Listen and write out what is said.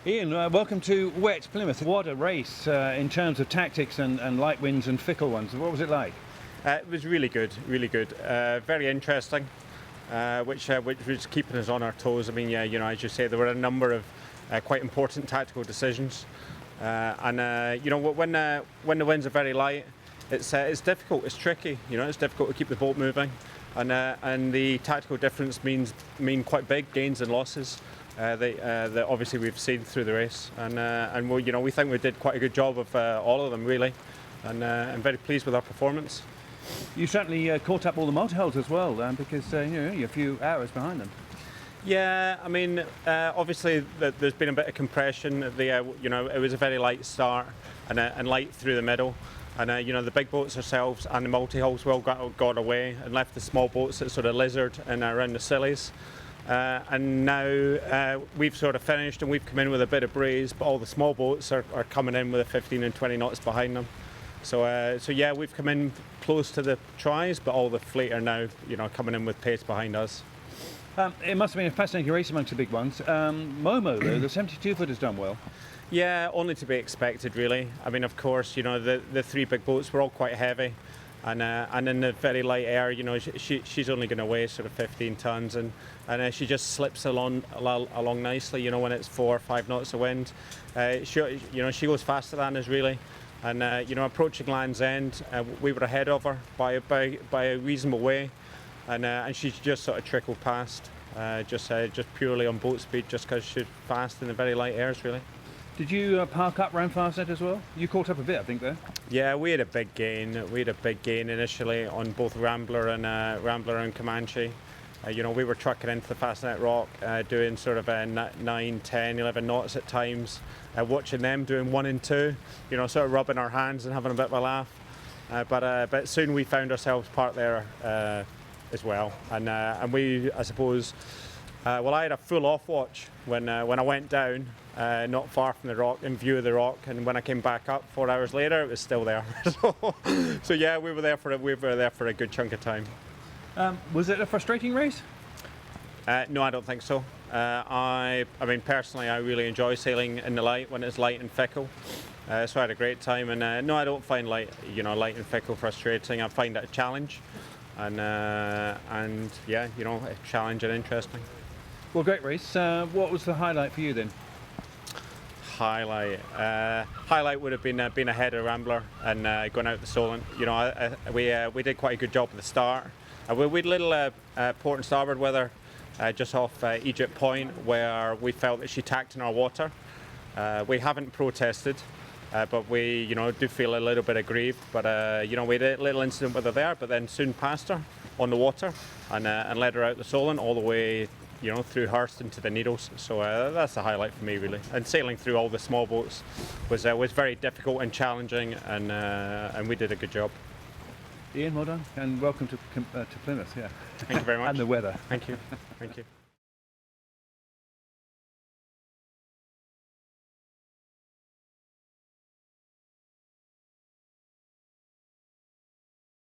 Ian, welcome to Wet Plymouth. What a race in terms of tactics and light winds and fickle ones. What was it like? It was really good, really good. Very interesting, which was keeping us on our toes. I mean, yeah, you know, as you say, there were a number of quite important tactical decisions, and you know, when the winds are very light, it's difficult, it's tricky. You know, it's difficult to keep the boat moving, and the tactical difference mean quite big gains and losses. That obviously we've seen through the race, and we, you know, we think we did quite a good job of all of them really, and I'm very pleased with our performance. You certainly caught up all the multi-hulls as well, because you know, you're a few hours behind them. Yeah, I mean, obviously there's been a bit of compression. You know, it was a very light start and light through the middle, and you know, the big boats ourselves and the multi-hulls well got away and left the small boats that sort of lizard and around the sillies. And now we've sort of finished and we've come in with a bit of breeze, but all the small boats are coming in with a 15 and 20 knots behind them. So yeah, we've come in close to the tries, but all the fleet are now, you know, coming in with pace behind us. It must have been a fascinating race amongst the big ones. Momo, though, the 72-foot has done well. Yeah, only to be expected, really. I mean, of course, you know, the three big boats were all quite heavy. And in the very light air, you know, she's only going to weigh sort of 15 tons, and she just slips along nicely. You know, when it's 4 or 5 knots of wind, you know, she goes faster than us really. And you know, approaching Land's End, we were ahead of her by a reasonable way, and she just sort of trickled past, just purely on boat speed, just because she's fast in the very light airs really. Did you park up round Fastnet as well? You caught up a bit, I think, there. Yeah, we had a big gain. We had a big gain initially on both Rambler and Comanche. You know, we were trucking into the Fastnet Rock, doing sort of 9, 10, 11 knots at times, watching them doing 1 and 2. You know, sort of rubbing our hands and having a bit of a laugh. But soon we found ourselves parked there as well, and we, I suppose. Well, I had a full off watch when I went down, not far from the rock, in view of the rock, and when I came back up 4 hours later, it was still there. So yeah, we were there for a good chunk of time. Was it a frustrating race? No, I don't think so. I mean, personally, I really enjoy sailing in the light when it's light and fickle. So I had a great time, and no, I don't find light and fickle frustrating. I find it a challenge, and yeah, you know, a challenge and interesting. Well, great race. What was the highlight for you then? Highlight would have been ahead of Rambler and going out the Solent. You know, we did quite a good job at the start. We had a little port and starboard weather just off Egypt Point, where we felt that she tacked in our water. We haven't protested, but we, you know, do feel a little bit aggrieved. But you know, we had a little incident with her there, but then soon passed her on the water and led her out the Solent all the way, you know, through Hurst into the Needles. So that's the highlight for me really. And sailing through all the small boats was very difficult and challenging, and we did a good job. Ian, well done, and welcome to Plymouth. Yeah. Thank you very much. And the weather. Thank you. Thank you.